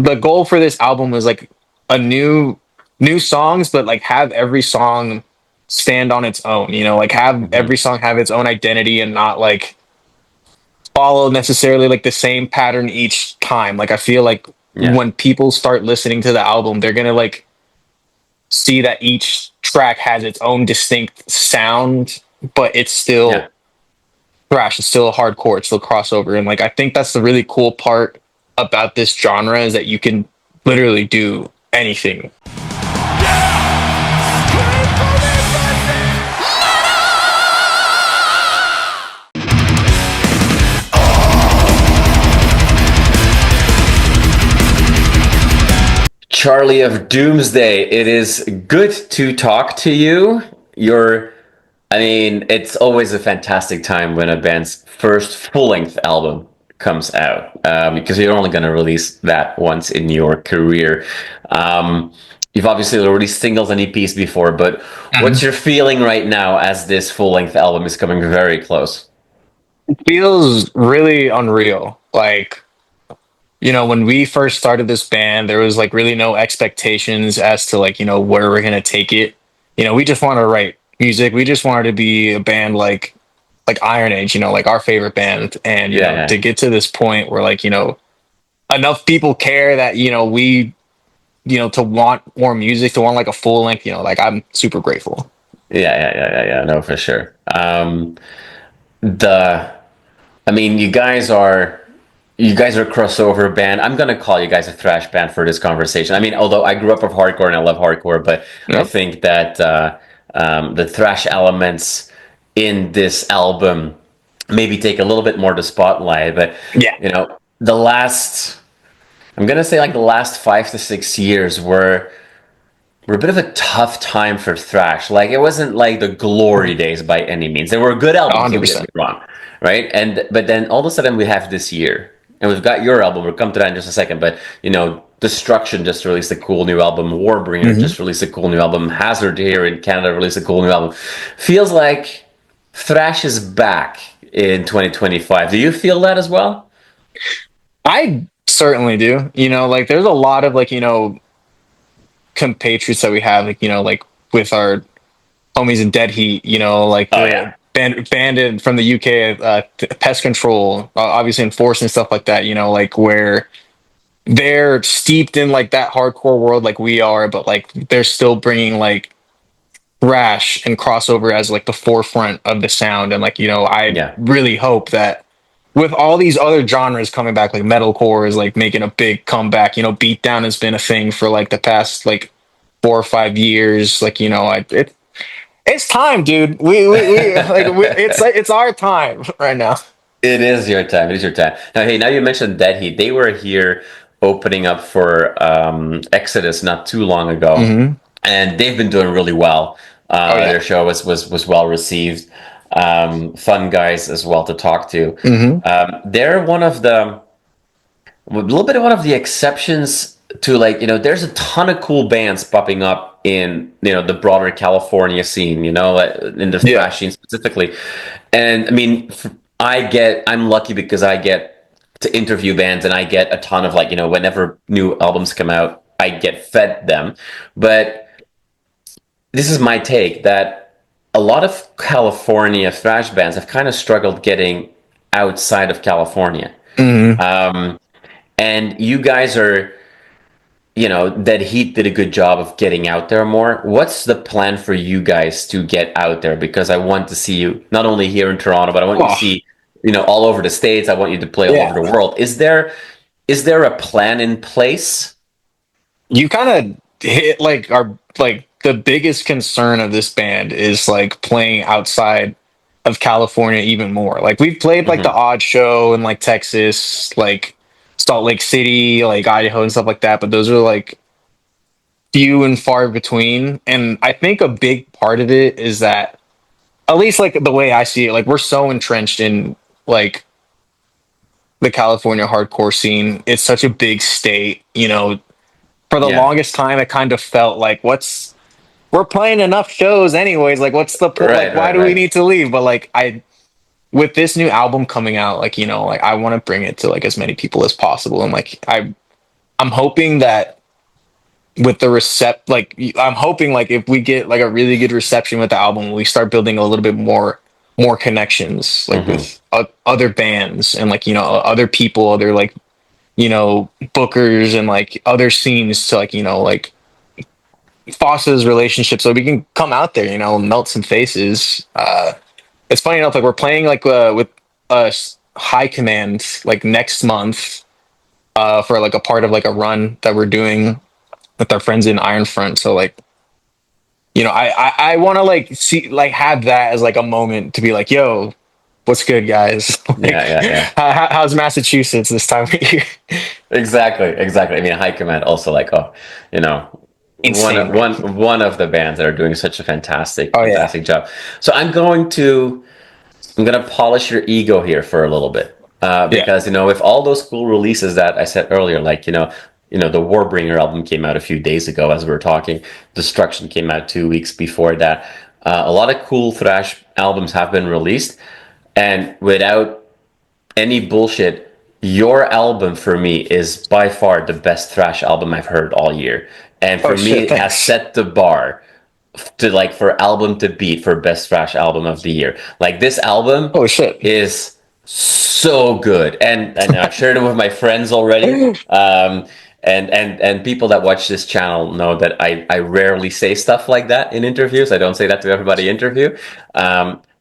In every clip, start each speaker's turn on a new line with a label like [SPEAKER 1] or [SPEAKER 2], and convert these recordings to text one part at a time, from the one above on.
[SPEAKER 1] the goal for this album was like a new songs, but like have every song stand on its own, you know, like have
[SPEAKER 2] Hmm.
[SPEAKER 1] every song have its own identity and not like follow necessarily like the same pattern each time. Like I feel like
[SPEAKER 2] Yeah,
[SPEAKER 1] when people start listening to the album, they're gonna like see that each track has its own distinct sound, but it's
[SPEAKER 2] yeah.
[SPEAKER 1] still thrash, it's still hardcore, it's still crossover. And like I think that's the really cool part about this genre is that you can literally do anything.
[SPEAKER 2] Charlie of Doomsday, it is good to talk to you. I mean, it's always a fantastic time when a band's first full-length album comes out, because you're only going to release that once in your career. You've obviously released singles and EPs before, but what's
[SPEAKER 1] Mhm.
[SPEAKER 2] your feeling right now as this full-length album is coming very close?
[SPEAKER 1] It feels really unreal. Like, you know, when we first started this band, there was like really no expectations as to like, you know, where we're gonna take it. You know, we just wanted to write music. We just wanted to be a band like Iron Age, you know, like our favorite band. And, you
[SPEAKER 2] Yeah,
[SPEAKER 1] know,
[SPEAKER 2] yeah.
[SPEAKER 1] to get to this point where like, you know, enough people care that, you know, we, you know, to want more music, to want like a full length, you know, like I'm super grateful.
[SPEAKER 2] Yeah. No, for sure. The I mean, you guys are a crossover band. I'm gonna call you guys a thrash band for this conversation. I mean, although I grew up with hardcore and I love hardcore, but I
[SPEAKER 1] Yep.
[SPEAKER 2] think that the thrash elements in this album maybe take a little bit more to spotlight. But
[SPEAKER 1] Yeah.
[SPEAKER 2] the last, I'm gonna say like the last 5 to 6 years were a bit of a tough time for thrash. Like it wasn't like the glory days by any means. There were good albums, don't get me
[SPEAKER 1] 100%.
[SPEAKER 2] wrong, right? And but then all of a sudden we have this year, and we've got your album. We'll come to that in just a second. But Destruction just released a cool new album. Warbringer
[SPEAKER 1] Hmm.
[SPEAKER 2] just released a cool new album. Hazard here in Canada released a cool new album. Feels like thrash is back in 2025. Do you feel that as well?
[SPEAKER 1] I certainly do. You know, like there's a lot of like, you know, compatriots that we have, like, you know, like with our homies in Dead Heat, you know, like
[SPEAKER 2] Oh yeah,
[SPEAKER 1] the banded from the UK, Pest Control, obviously Enforce and stuff like that, you know, like where they're steeped in like that hardcore world like we are, but like they're still bringing like thrash and crossover as like the forefront of the sound. And like, you know, I
[SPEAKER 2] yeah.
[SPEAKER 1] really hope that with all these other genres coming back, like metalcore is like making a big comeback. You know, beatdown has been a thing for like the past like 4 or 5 years. Like, you know, it's time, dude. It's our time right now.
[SPEAKER 2] It is your time. It is your time. Now, hey, now you mentioned Dead Heat. They were here opening up for Exodus not too long ago,
[SPEAKER 1] Hmm.
[SPEAKER 2] and they've been doing really well.
[SPEAKER 1] Oh yeah.
[SPEAKER 2] Their show was well received. Fun guys as well to talk to.
[SPEAKER 1] Hmm.
[SPEAKER 2] They're a little bit of one of the exceptions to like there's a ton of cool bands popping up in the broader California scene, like, in the
[SPEAKER 1] Yeah.
[SPEAKER 2] thrash scene specifically. And I mean, I'm lucky because I get to interview bands and I get a ton of like whenever new albums come out, I get fed them. But this is my take that a lot of California thrash bands have kind of struggled getting outside of California.
[SPEAKER 1] Hmm.
[SPEAKER 2] And you guys are, that Heat did a good job of getting out there more. What's the plan for you guys to get out there? Because I want to see you not only here in Toronto, but I want you to
[SPEAKER 1] Oh
[SPEAKER 2] see, all over the States. I want you to play all over
[SPEAKER 1] yeah.
[SPEAKER 2] the world. Is there a plan in place?
[SPEAKER 1] You kind of hit like our like the biggest concern of this band is like playing outside of California even more. Like we've played like the
[SPEAKER 2] Hmm.
[SPEAKER 1] odd show in like Texas, like Salt Lake City, like Idaho and stuff like that, but those are like few and far between. And I think a big part of it is that at least like the way I see it, like we're so entrenched in like the California hardcore scene. It's such a big state, you know. For the
[SPEAKER 2] Yeah.
[SPEAKER 1] longest time, it kind of felt like, what's we're playing enough shows anyways. Like, what's the point? Like,
[SPEAKER 2] Right,
[SPEAKER 1] why
[SPEAKER 2] right,
[SPEAKER 1] do we
[SPEAKER 2] right.
[SPEAKER 1] need to leave? But like, I with this new album coming out, like, you know, like I want to bring it to like as many people as possible, and like I'm hoping that with the I'm hoping like if we get like a really good reception with the album, we start building a little bit more connections like
[SPEAKER 2] Hmm.
[SPEAKER 1] with other bands and like other people, other like bookers and like other scenes to like like foster this relationship so we can come out there, melt some faces. It's funny enough, like we're playing like with High Command like next month for like a part of like a run that we're doing with our friends in Iron Front. So like, I want to like see like have that as like a moment to be like, yo, what's good, guys?
[SPEAKER 2] Yeah,
[SPEAKER 1] Like,
[SPEAKER 2] yeah, yeah.
[SPEAKER 1] how's Massachusetts this time of year?
[SPEAKER 2] Exactly, exactly. I mean, High Command also like, oh, you know,
[SPEAKER 1] Insane, man.
[SPEAKER 2] one of the bands that are doing such a fantastic,
[SPEAKER 1] Oh yeah,
[SPEAKER 2] fantastic job. So I'm gonna polish your ego here for a little bit,
[SPEAKER 1] yeah.
[SPEAKER 2] because with all those cool releases that I said earlier, like the Warbringer album came out a few days ago as we were talking. Destruction came out 2 weeks before that. A lot of cool thrash albums have been released, and without any bullshit, your album for me is by far the best thrash album I've heard all year, and
[SPEAKER 1] Oh
[SPEAKER 2] for me,
[SPEAKER 1] shit,
[SPEAKER 2] it has
[SPEAKER 1] thanks.
[SPEAKER 2] set the bar to like for album to beat for best thrash album of the year. Like this album
[SPEAKER 1] Oh shit.
[SPEAKER 2] is so good, and I've shared it with my friends already. And people that watch this channel know that I rarely say stuff like that in interviews. I don't say that to everybody interview.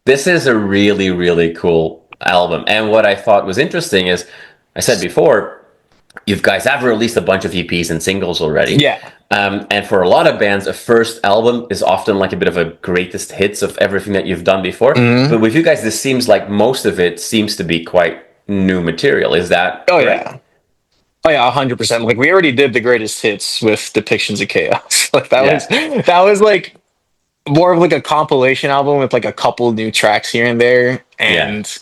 [SPEAKER 2] This is a really really cool album, and what I thought was interesting is I said before you guys have released a bunch of EPs and singles already.
[SPEAKER 1] Yeah.
[SPEAKER 2] And for a lot of bands, a first album is often like a bit of a greatest hits of everything that you've done before.
[SPEAKER 1] Hmm.
[SPEAKER 2] But with you guys, this seems like most of it seems to be quite new material. Is that
[SPEAKER 1] Oh
[SPEAKER 2] correct?
[SPEAKER 1] yeah. Oh yeah, 100%. Like we already did the greatest hits with Depictions of Chaos. Like
[SPEAKER 2] Yeah.
[SPEAKER 1] that was like more of like a compilation album with like a couple new tracks here and there.
[SPEAKER 2] Yeah.
[SPEAKER 1] And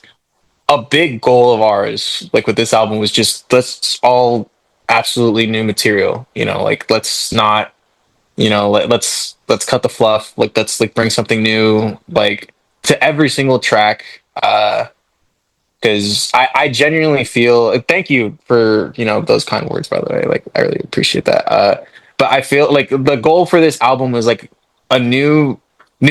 [SPEAKER 1] a big goal of ours, like with this album, was just let's all absolutely new material. Like let's not, let's cut the fluff. Like let's like bring something new, like to every single track. Because I genuinely feel thank you for those kind words, by the way, like I really appreciate that. But I feel like the goal for this album was like a new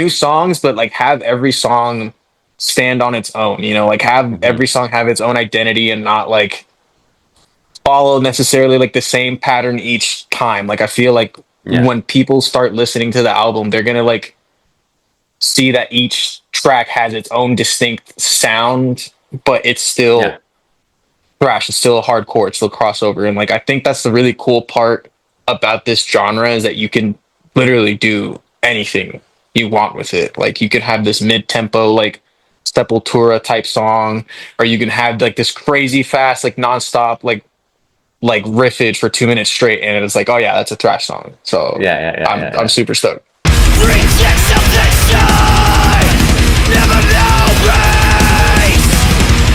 [SPEAKER 1] songs, but like have every song stand on its own, like have
[SPEAKER 2] Hmm.
[SPEAKER 1] every song have its own identity and not like follow necessarily like the same pattern each time. Like I feel like
[SPEAKER 2] Yeah.
[SPEAKER 1] when people start listening to the album, they're gonna like see that each track has its own distinct sound, but it's
[SPEAKER 2] Yeah.
[SPEAKER 1] still thrash. It's still hardcore. It's still crossover. And like I think that's the really cool part about this genre is that you can literally do anything you want with it. Like you could have this mid tempo like Sepultura type song, or you can have like this crazy fast like nonstop like riffage for 2 minutes straight, and it's like, oh yeah, that's a thrash song. So
[SPEAKER 2] Yeah. Yeah. Yeah.
[SPEAKER 1] I'm
[SPEAKER 2] Yeah.
[SPEAKER 1] I'm
[SPEAKER 2] Yeah.
[SPEAKER 1] super stoked.
[SPEAKER 3] Rejects of the sky never know grace.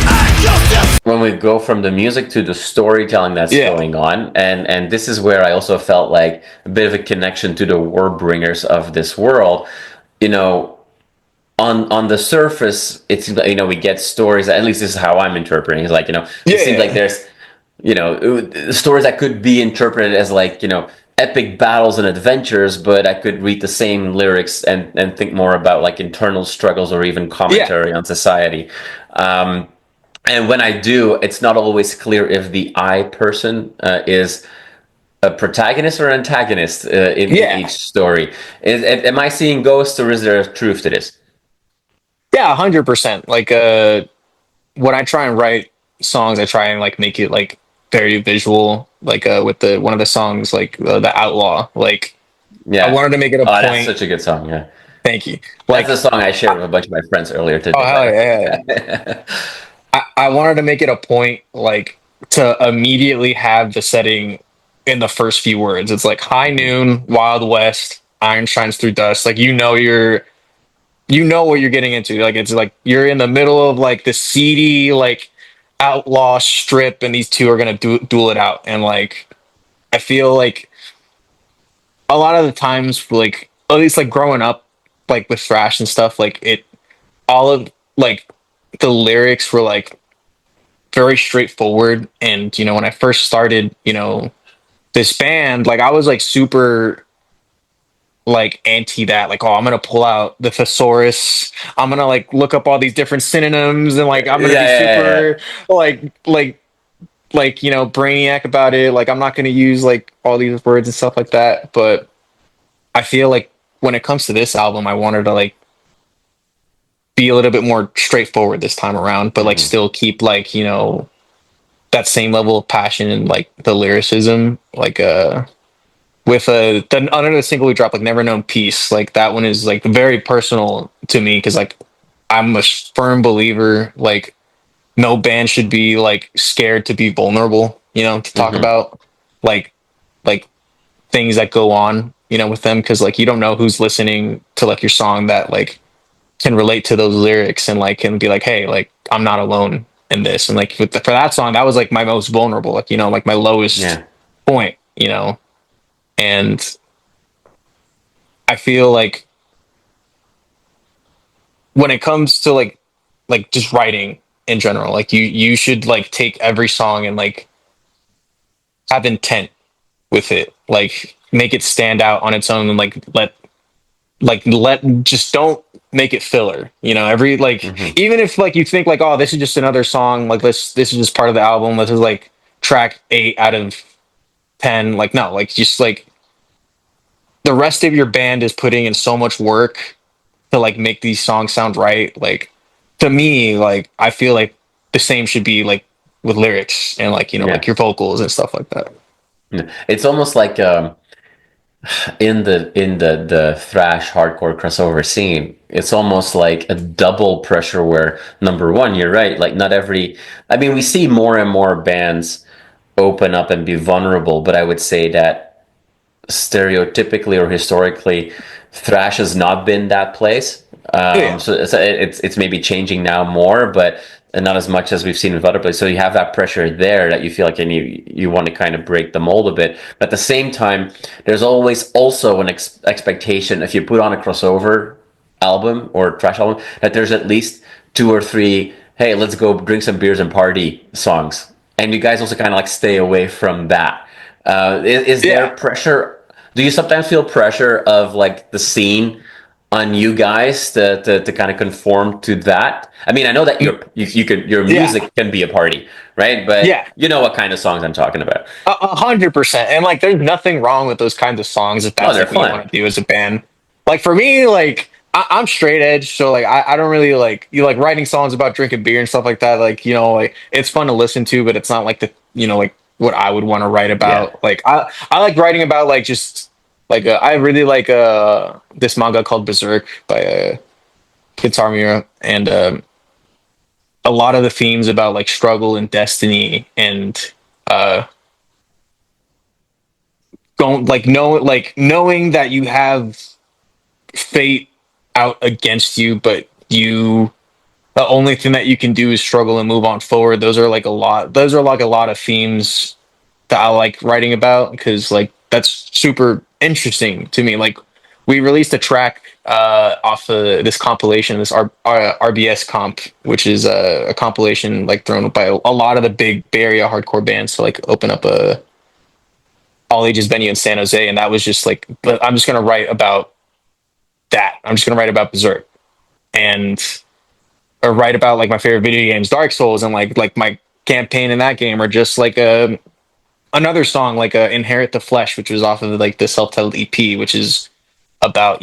[SPEAKER 3] I just
[SPEAKER 2] When we go from the music to the storytelling that's
[SPEAKER 1] Yeah.
[SPEAKER 2] going on, and this is where I also felt like a bit of a connection to the Warbringers of this world. You know, on the surface, it's we get stories. At least this is how I'm interpreting. It's like it seems like
[SPEAKER 1] Yeah.
[SPEAKER 2] there's stories that could be interpreted as like epic battles and adventures, but I could read the same lyrics and think more about like internal struggles or even
[SPEAKER 1] Yeah.
[SPEAKER 2] commentary on society. Um, and when I do, it's not always clear if the I person is a protagonist or an antagonist in
[SPEAKER 1] Yeah.
[SPEAKER 2] each story. Am I seeing ghosts, or is there a truth to this?
[SPEAKER 1] Yeah, 100%. Like when I try and write songs, I try and like make it like very visual. Like with the one of the songs, like the Outlaw. Like I
[SPEAKER 2] Yeah.
[SPEAKER 1] wanted to make it a
[SPEAKER 2] Oh, that's
[SPEAKER 1] point.
[SPEAKER 2] such a good song. Yeah.
[SPEAKER 1] Thank you.
[SPEAKER 2] That's the
[SPEAKER 1] Like,
[SPEAKER 2] song I shared with a bunch of my friends earlier
[SPEAKER 1] oh
[SPEAKER 2] today, by
[SPEAKER 1] hell
[SPEAKER 2] the
[SPEAKER 1] yeah, yeah.
[SPEAKER 2] way.
[SPEAKER 1] I wanted to make it a point like to immediately have the setting in the first few words. It's like high
[SPEAKER 2] Mhm.
[SPEAKER 1] noon, Wild West, iron shines through dust. Like you know what you're getting into. Like it's like you're in the middle of like the seedy like outlaw strip, and these two are gonna duel it out. And like I feel like a lot of the times, like at least like growing up, like with thrash and stuff, like it all of like the lyrics were like very straightforward. And when I first started, this band, like I was like super like anti that, like, oh, I'm gonna pull out the thesaurus, I'm gonna like look up all these different synonyms, and like I'm
[SPEAKER 2] Yeah,
[SPEAKER 1] gonna be
[SPEAKER 2] yeah,
[SPEAKER 1] super like brainiac about it, like I'm not gonna use like all these words and stuff like that. But I feel like when it comes to this album, I wanted to like be a little bit more straightforward this time around, but
[SPEAKER 2] yeah.
[SPEAKER 1] like still keep like, that same level of passion and like the lyricism, like with the another single we dropped, like Never Known Peace, like that one is like very personal to me, because like I'm a firm believer, like no band should be like scared to be vulnerable, to talk
[SPEAKER 2] Hmm.
[SPEAKER 1] about like like things that go on, with them, because like you don't know who's listening to like your song that like can relate to those lyrics and like can be like, hey, like I'm not alone in this. And like for that song, that was like my most vulnerable, like like my lowest
[SPEAKER 2] Yeah.
[SPEAKER 1] point, and I feel like when it comes to like just writing in general, like you should like take every song and like have intent with it, like make it stand out on its own, and like let just don't make it filler, every like,
[SPEAKER 2] Hmm.
[SPEAKER 1] even if like you think like, oh, this is just another song, like this is just part of the album, this is like track 8 out of 10, like no, like just like the rest of your band is putting in so much work to like make these songs sound right. Like to me, like I feel like the same should be like with lyrics and like, like
[SPEAKER 2] Yeah.
[SPEAKER 1] your vocals and stuff like that.
[SPEAKER 2] Yeah. It's almost like in the thrash hardcore crossover scene, it's almost like a double pressure where number one, you're right, like not every, I mean, we see more and more bands open up and be vulnerable, but I would say that stereotypically or historically, thrash has not been that place.
[SPEAKER 1] Yeah.
[SPEAKER 2] So it's maybe changing now more, but not as much as we've seen with other places. So you have that pressure there that you feel like, and you want to kind of break the mold a bit. But at the same time, there's always also an expectation if you put on a crossover album or trash album that there's at least 2 or 3, hey, let's go drink some beers and party songs, and you guys also kind of like stay away from that. Is there
[SPEAKER 1] Yeah.
[SPEAKER 2] pressure? Do you sometimes feel pressure of like the scene on you guys to kind of conform to that? I mean, I know that your
[SPEAKER 1] Yeah.
[SPEAKER 2] music can be a party, right? But
[SPEAKER 1] Yeah.
[SPEAKER 2] you know what kind of songs I'm talking about.
[SPEAKER 1] 100%. And like, there's nothing wrong with those kinds of songs if
[SPEAKER 2] No,
[SPEAKER 1] that's
[SPEAKER 2] they're
[SPEAKER 1] like what you
[SPEAKER 2] fun.
[SPEAKER 1] want to do as a band. Like for me, like I'm straight edge, so like I don't really like you like writing songs about drinking beer and stuff like that. Like like it's fun to listen to, but it's not like the like what I would want to write
[SPEAKER 2] Yeah.
[SPEAKER 1] about. Like I like writing about like just like I really like this manga called Berserk by Guitar Mira, and a lot of the themes about like struggle and destiny and uh going like knowing that you have fate out against you, but the only thing that you can do is struggle and move on forward. Those are like a lot of themes that I like writing about, because like that's super interesting to me. Like we released a track off of this compilation, this RBS comp, which is a compilation like thrown by a lot of the big Bay Area hardcore bands to like open up a all ages venue in San Jose. And that was just like, but I'm just gonna write about that. I'm just gonna write about Berserk, and or write about like my favorite video games, Dark Souls, and like my campaign in that game, or just like another song like Inherit the Flesh, which was off of like the self-titled EP, which is about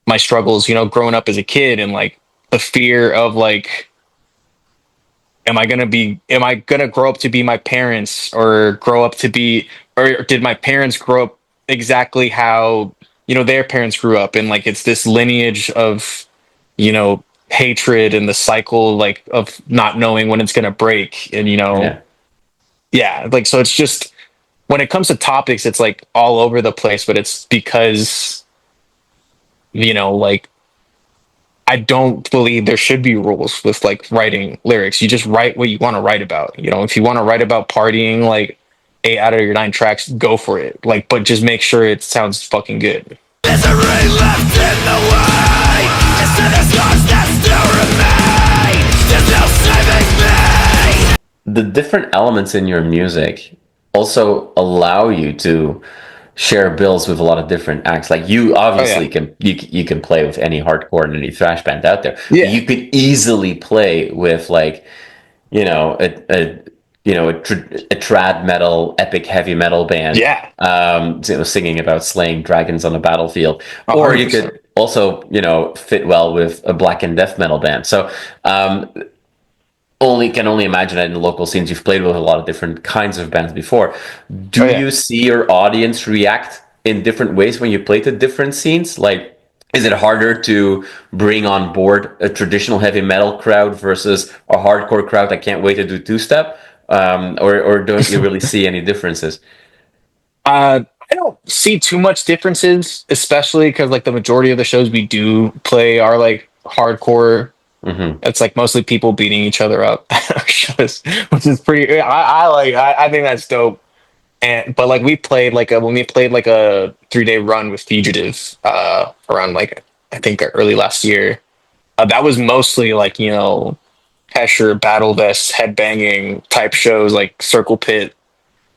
[SPEAKER 1] my struggles, growing up as a kid, and like the fear of like, am I gonna grow up to be my parents, or grow up to be, or did my parents grow up exactly how their parents grew up, and like it's this lineage of hatred and the cycle like of not knowing when it's gonna break, and
[SPEAKER 2] Yeah.
[SPEAKER 1] yeah, like so it's just when it comes to topics, it's like all over the place, but it's because like I don't believe there should be rules with like writing lyrics. You just write what you want to write about. If you want to write about partying, like 8 out of your 9 tracks, go for it. Like, but just make sure it sounds fucking good.
[SPEAKER 3] Misery left in the way. Instead of scars that still remain. There's no saving me.
[SPEAKER 2] The different elements in your music also allow you to share bills with a lot of different acts. Like you
[SPEAKER 1] Oh
[SPEAKER 2] obviously
[SPEAKER 1] yeah,
[SPEAKER 2] you can play with any hardcore and any thrash band out there, but
[SPEAKER 1] yeah,
[SPEAKER 2] you could easily play with like a a trad metal, epic heavy metal band,
[SPEAKER 1] yeah,
[SPEAKER 2] singing about slaying dragons on a battlefield, or you
[SPEAKER 1] 100%.
[SPEAKER 2] could also fit well with a black and death metal band. So um, only imagine that in the local scenes you've played with a lot of different kinds of bands before.
[SPEAKER 1] Oh
[SPEAKER 2] Do
[SPEAKER 1] yeah.
[SPEAKER 2] you see your audience react in different ways when you play to different scenes? Like, is it harder to bring on board a traditional heavy metal crowd versus a hardcore crowd that can't wait to do two step? Or don't you really see any differences?
[SPEAKER 1] I don't see too much differences, especially because like the majority of the shows we do play are like hardcore.
[SPEAKER 2] Hmm.
[SPEAKER 1] It's like mostly people beating each other up at our shows, which is pretty. I think that's dope. And but like we played like when we played like a 3 day run with Fugitive around like I think early last year. That was mostly like Pesher, Battle Vest, headbanging type shows like Circle Pit,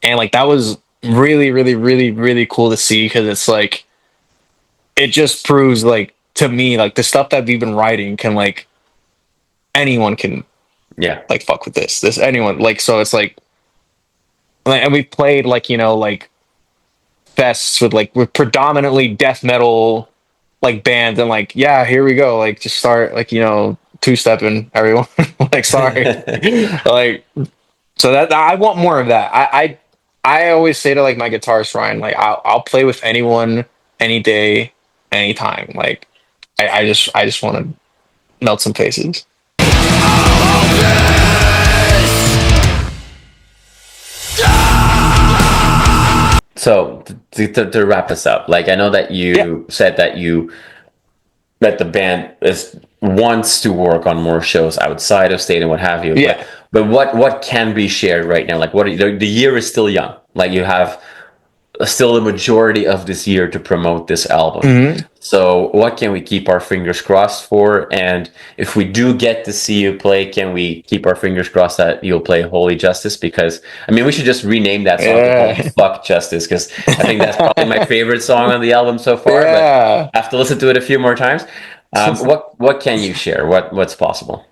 [SPEAKER 1] and like that was really, really, really, really cool to see because it's like it just proves like to me like the stuff that we've been writing can like anyone can
[SPEAKER 2] Yeah.
[SPEAKER 1] like fuck with this anyone like so it's like and we played like like fests with predominantly death metal like bands and like yeah here we go like just start like two stepping everyone like sorry like so that I want more of that. I always say to like my guitarist Ryan, like I'll play with anyone, any day, anytime. Like I just want to melt some faces.
[SPEAKER 2] So to wrap this up, like I know that
[SPEAKER 1] Yeah,
[SPEAKER 2] you said that the band is wants to work on more shows outside of state and what have you.
[SPEAKER 1] yeah.
[SPEAKER 2] But what can be shared right now? Like the year is still young. Like you have still the majority of this year to promote this album.
[SPEAKER 1] Hmm.
[SPEAKER 2] So what can we keep our fingers crossed for? And if we do get to see you play, can we keep our fingers crossed that you'll play Holy Justice? Because I mean, we should just rename that song to Holy
[SPEAKER 1] Yeah.
[SPEAKER 2] Fuck Justice because I think that's probably my favorite song on the album so far. But
[SPEAKER 1] Yeah.
[SPEAKER 2] I have to listen to it a few more times. What can you share? What's possible?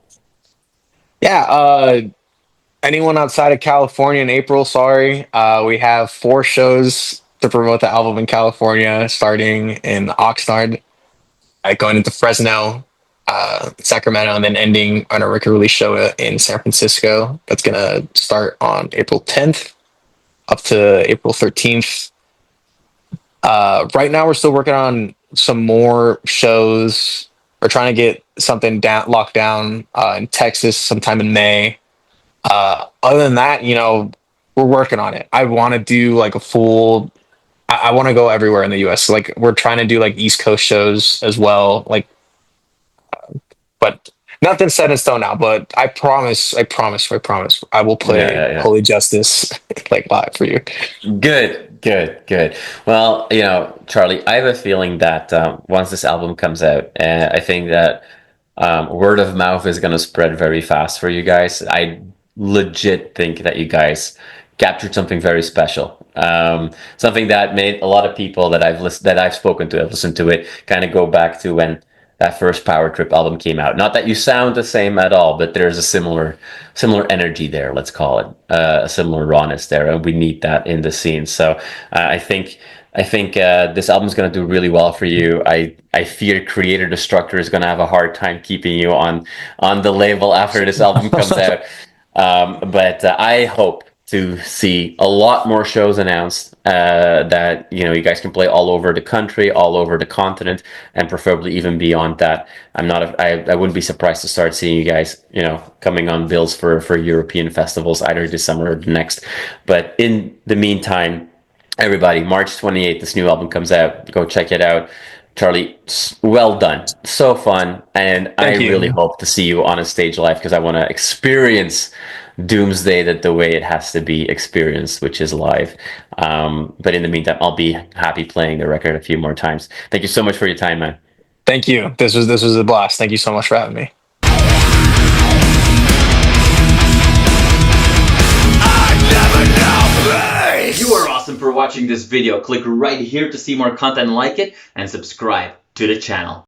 [SPEAKER 1] Yeah. Anyone outside of California in April, sorry. We have 4 shows to promote the album in California, starting in Oxnard, going into Fresno, Sacramento, and then ending on a record release show in San Francisco. That's gonna start on April 10th up to April 13th. Right now, we're still working on some more shows. We're trying to get something locked down in Texas sometime in May. Other than that, we're working on it. I want to do like a full. I want to go everywhere in the U.S. Like we're trying to do like East Coast shows as well. Like, but nothing set in stone now. But I promise, I promise, I promise, I will
[SPEAKER 2] Yeah,
[SPEAKER 1] play
[SPEAKER 2] yeah, yeah.
[SPEAKER 1] Holy Justice like live for you.
[SPEAKER 2] Good, good, good. Well, Charlie, I have a feeling that once this album comes out, I think that word of mouth is going to spread very fast for you guys. I legit think that you guys captured something very special. Something that made a lot of people that I've spoken to, have listened to it, kind of go back to when that first Power Trip album came out. Not that you sound the same at all, but there's a similar energy there. Let's call it a similar rawness there, and we need that in the scene. So I think this album's going to do really well for you. I fear Creator-Destructor is going to have a hard time keeping you on the label after this album comes out. But I hope to see a lot more shows announced that you guys can play all over the country, all over the continent, and preferably even beyond that. I wouldn't be surprised to start seeing you guys coming on bills for European festivals either this summer or the next. But in the meantime, everybody, March 28th, this new album comes out. Go check it out. Charlie, well done. So fun. And I
[SPEAKER 1] Thank
[SPEAKER 2] really
[SPEAKER 1] you.
[SPEAKER 2] hope to see you on a stage live because I want to experience Doomsday the way it has to be experienced, which is live. But in the meantime, I'll be happy playing the record a few more times. Thank you so much for your time, man.
[SPEAKER 1] Thank you. This was a blast. Thank you so much for having me.
[SPEAKER 3] I never know me.
[SPEAKER 4] awesome for watching this video. Click right here to see more content like it and subscribe to the channel.